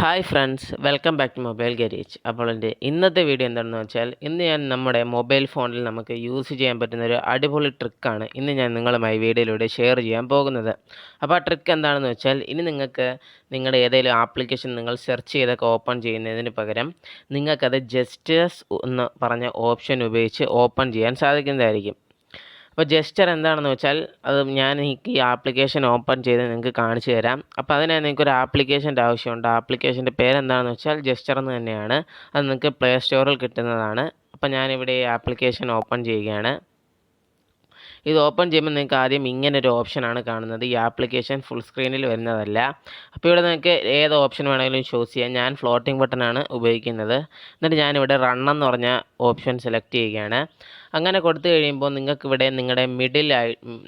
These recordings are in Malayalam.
Hi friends, welcome back to mobile garage. അപ്പോൾ എൻ്റെ ഇന്നത്തെ വീഡിയോ എന്താണെന്ന് വെച്ചാൽ, ഇന്ന് ഞാൻ നമ്മുടെ മൊബൈൽ ഫോണിൽ നമുക്ക് യൂസ് ചെയ്യാൻ പറ്റുന്ന ഒരു അടിപൊളി ട്രിക്കാണ് ഇന്ന് ഞാൻ നിങ്ങളുമായി വീഡിയോയിലൂടെ ഷെയർ ചെയ്യാൻ പോകുന്നത്. അപ്പോൾ ആ ട്രിക്ക് എന്താണെന്ന് വെച്ചാൽ, ഇനി നിങ്ങൾക്ക് നിങ്ങളുടെ ഏതെങ്കിലും ആപ്ലിക്കേഷൻ നിങ്ങൾ സെർച്ച് ചെയ്തൊക്കെ ഓപ്പൺ ചെയ്യുന്നതിന് പകരം നിങ്ങൾക്കത് ജസ്റ്റേഴ്സ് എന്ന് പറഞ്ഞ ഓപ്ഷൻ ഉപയോഗിച്ച് ഓപ്പൺ ചെയ്യാൻ സാധിക്കുന്നതായിരിക്കും. അപ്പോൾ ജസ്റ്റർ എന്താണെന്ന് വെച്ചാൽ, അത് ഞാൻ എനിക്ക് ഈ ആപ്ലിക്കേഷൻ ഓപ്പൺ ചെയ്ത് നിങ്ങൾക്ക് കാണിച്ചു തരാം. അപ്പോൾ അതിനായി നിങ്ങൾക്കൊരു ആപ്ലിക്കേഷൻ്റെ ആവശ്യമുണ്ട്. ആപ്ലിക്കേഷൻ്റെ പേരെന്താണെന്ന് വെച്ചാൽ ജസ്റ്റർ എന്ന് തന്നെയാണ്. അത് നിങ്ങൾക്ക് പ്ലേ സ്റ്റോറിൽ കിട്ടുന്നതാണ്. അപ്പോൾ ഞാനിവിടെ ഈ ആപ്ലിക്കേഷൻ ഓപ്പൺ ചെയ്യുകയാണ്. ഇത് ഓപ്പൺ ചെയ്യുമ്പോൾ നിങ്ങൾക്ക് ആദ്യം ഇങ്ങനൊരു ഓപ്ഷനാണ് കാണുന്നത്. ഈ ആപ്ലിക്കേഷൻ ഫുൾ സ്ക്രീനിൽ വരുന്നതല്ല. അപ്പോൾ ഇവിടെ നിങ്ങൾക്ക് ഏത് ഓപ്ഷൻ വേണമെങ്കിലും ചൂസ് ചെയ്യാം. ഞാൻ ഫ്ലോട്ടിംഗ് ബട്ടണാണ് ഉപയോഗിക്കുന്നത്. എന്നിട്ട് ഞാനിവിടെ റൺ എന്ന് പറഞ്ഞ ഓപ്ഷൻ സെലക്ട് ചെയ്യുകയാണ്. അങ്ങനെ കൊടുത്തു കഴിയുമ്പോൾ നിങ്ങൾക്കിവിടെ നിങ്ങളുടെ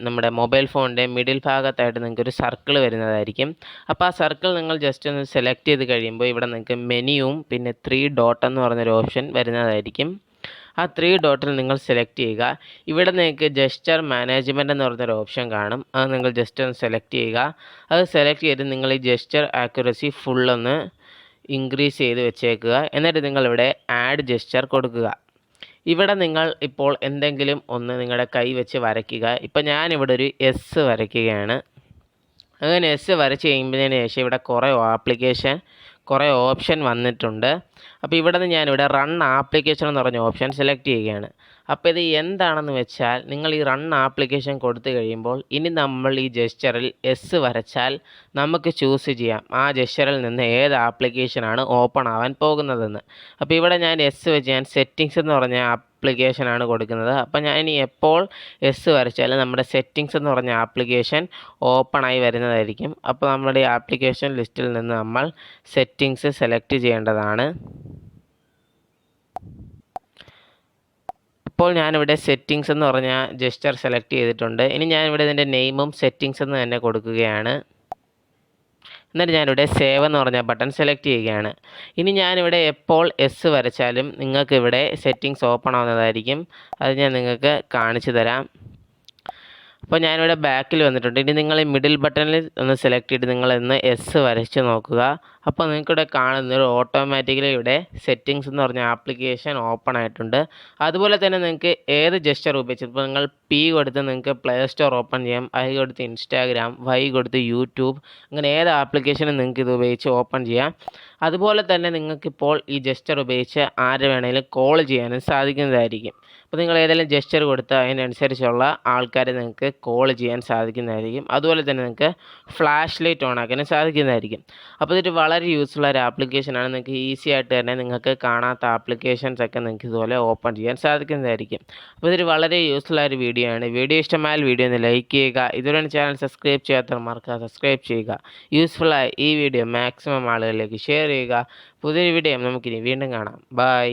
നമ്മുടെ മൊബൈൽ ഫോണിൻ്റെ മിഡിൽ ഭാഗത്തായിട്ട് നിങ്ങൾക്കൊരു സർക്കിൾ വരുന്നതായിരിക്കും. അപ്പോൾ ആ സർക്കിൾ നിങ്ങൾ ജസ്റ്റ് ഒന്ന് സെലക്ട് ചെയ്ത് കഴിയുമ്പോൾ ഇവിടെ നിങ്ങൾക്ക് മെനുവും പിന്നെ 3 ഡോട്ട് എന്ന് പറഞ്ഞൊരു ഓപ്ഷൻ വരുന്നതായിരിക്കും. ആ 3 ഡോട്ടിൽ നിങ്ങൾ സെലക്ട് ചെയ്യുക. ഇവിടെ നിങ്ങൾക്ക് ജസ്റ്റർ മാനേജ്മെൻറ്റ് എന്ന് പറഞ്ഞൊരു ഓപ്ഷൻ കാണും. അത് നിങ്ങൾ ജസ്റ്റ് ഒന്ന് സെലക്ട് ചെയ്യുക. അത് സെലക്ട് ചെയ്ത് നിങ്ങൾ ഈ ജസ്റ്റർ ആക്യുറസി ഫുള്ളൊന്ന് ഇൻക്രീസ് ചെയ്ത് വെച്ചേക്കുക. എന്നിട്ട് നിങ്ങളിവിടെ ആഡ് ജസ്റ്റർ കൊടുക്കുക. ഇവിടെ നിങ്ങൾ ഇപ്പോൾ എന്തെങ്കിലും ഒന്ന് നിങ്ങളുടെ കൈ വെച്ച് വരയ്ക്കുക. ഇപ്പം ഞാനിവിടെ ഒരു എസ് വരയ്ക്കുകയാണ്. അങ്ങനെ എസ് വരച്ച് കഴിയുന്നതിന് ശേഷം ഇവിടെ കുറേ ഓപ്ഷൻ വന്നിട്ടുണ്ട്. അപ്പോൾ ഇവിടെ നിന്ന് ഞാനിവിടെ റൺ ആപ്ലിക്കേഷൻ എന്ന് പറഞ്ഞ ഓപ്ഷൻ സെലക്ട് ചെയ്യുകയാണ്. അപ്പോൾ ഇത് എന്താണെന്ന് വെച്ചാൽ, നിങ്ങൾ ഈ റൺ ആപ്ലിക്കേഷൻ കൊടുത്തു കഴിയുമ്പോൾ ഇനി നമ്മൾ ഈ ജസ്റ്ററിൽ എസ് വരച്ചാൽ നമുക്ക് ചൂസ് ചെയ്യാം ആ ജസ്റ്ററിൽ നിന്ന് ഏത് ആപ്ലിക്കേഷനാണ് ഓപ്പൺ ആവാൻ പോകുന്നതെന്ന്. അപ്പോൾ ഇവിടെ ഞാൻ എസ് വെച്ച് ഞാൻ സെറ്റിങ്സ് എന്ന് പറഞ്ഞ ആപ്ലിക്കേഷനാണ് കൊടുക്കുന്നത്. അപ്പോൾ ഞാൻ ഇനി എപ്പോൾ എസ് വരച്ചാൽ നമ്മുടെ സെറ്റിങ്സ് എന്ന് പറഞ്ഞ ആപ്ലിക്കേഷൻ ഓപ്പണായി വരുന്നതായിരിക്കും. അപ്പോൾ നമ്മുടെ ഈ ആപ്ലിക്കേഷൻ ലിസ്റ്റിൽ നിന്ന് നമ്മൾ സെറ്റിങ്സ് സെലക്ട് ചെയ്യേണ്ടതാണ്. ഇപ്പോൾ ഞാനിവിടെ സെറ്റിങ്സ് എന്ന് പറഞ്ഞ ജസ്റ്റർ സെലക്ട് ചെയ്തിട്ടുണ്ട്. ഇനി ഞാനിവിടെ ഇതിൻ്റെ നെയിമും സെറ്റിങ്സ് എന്ന് തന്നെ കൊടുക്കുകയാണ്. എന്നിട്ട് ഞാനിവിടെ സേവ് എന്ന് പറഞ്ഞ ബട്ടൺ സെലക്ട് ചെയ്യുകയാണ്. ഇനി ഞാനിവിടെ എപ്പോൾ എസ് വരച്ചാലും നിങ്ങൾക്കിവിടെ സെറ്റിങ്സ് ഓപ്പൺ ആവുന്നതായിരിക്കും. അത് ഞാൻ നിങ്ങൾക്ക് കാണിച്ചു തരാം. അപ്പോൾ ഞാനിവിടെ ബാക്കിൽ വന്നിട്ടുണ്ട്. ഇനി നിങ്ങൾ ഈ മിഡിൽ ബട്ടണിൽ ഒന്ന് സെലക്ട് ചെയ്ത് നിങ്ങളൊന്ന് എസ് വരച്ച് നോക്കുക. അപ്പോൾ നിങ്ങൾക്കിവിടെ കാണുന്നൊരു ഓട്ടോമാറ്റിക്കലി ഇവിടെ സെറ്റിങ്സ് എന്ന് പറഞ്ഞ ആപ്ലിക്കേഷൻ ഓപ്പൺ ആയിട്ടുണ്ട്. അതുപോലെ തന്നെ നിങ്ങൾക്ക് ഏത് ജസ്റ്റർ ഉപയോഗിച്ച്, ഇപ്പോൾ നിങ്ങൾ പി കൊടുത്ത് നിങ്ങൾക്ക് പ്ലേ സ്റ്റോർ ഓപ്പൺ ചെയ്യാം, ഐ കൊടുത്ത് ഇൻസ്റ്റാഗ്രാം, വൈ കൊടുത്ത് യൂട്യൂബ്, അങ്ങനെ ഏത് ആപ്ലിക്കേഷനും നിങ്ങൾക്ക് ഇത് ഉപയോഗിച്ച് ഓപ്പൺ ചെയ്യാം. അതുപോലെ തന്നെ നിങ്ങൾക്കിപ്പോൾ ഈ ജസ്റ്റർ ഉപയോഗിച്ച് ആരെ വേണമെങ്കിലും കോൾ ചെയ്യാനും സാധിക്കുന്നതായിരിക്കും. അപ്പോൾ നിങ്ങൾ ഏതെങ്കിലും ജസ്റ്റർ കൊടുത്താൽ അതിനനുസരിച്ചുള്ള ആൾക്കാരെ നിങ്ങൾക്ക് കോൾ ചെയ്യാൻ സാധിക്കുന്നതായിരിക്കും. അതുപോലെ തന്നെ നിങ്ങൾക്ക് ഫ്ലാഷ് ലൈറ്റ് ഓൺ ആക്കാനും സാധിക്കുന്നതായിരിക്കും. അപ്പോൾ ഇതൊരു വളരെ യൂസ്ഫുൾ ആയ ആപ്ലിക്കേഷനാണ്. നിങ്ങൾക്ക് ഈസി ആയിട്ട് തന്നെ നിങ്ങൾക്ക് കാണാത്ത ആപ്ലിക്കേഷൻസ് ഒക്കെ നിങ്ങൾക്ക് ഇതുപോലെ ഓപ്പൺ ചെയ്യാൻ സാധിക്കുന്നതായിരിക്കും. അപ്പോൾ ഇതൊരു വളരെ യൂസ്ഫുൾ ആയ ഒരു വീഡിയോ ആണ്. വീഡിയോ ഇഷ്ടമായാൽ വീഡിയോ ഒന്ന് ലൈക്ക് ചെയ്യുക. ഇതുവരെ ചാനൽ സബ്സ്ക്രൈബ് ചെയ്യാത്തവർ മറക്കാതെ സബ്സ്ക്രൈബ് ചെയ്യുക. യൂസ്ഫുള്ളായ ഈ വീഡിയോ മാക്സിമം ആളുകളിലേക്ക് ഷെയർ ചെയ്യുക. പുതിയൊരു വീഡിയോ നമുക്കിനി വീണ്ടും കാണാം. ബൈ.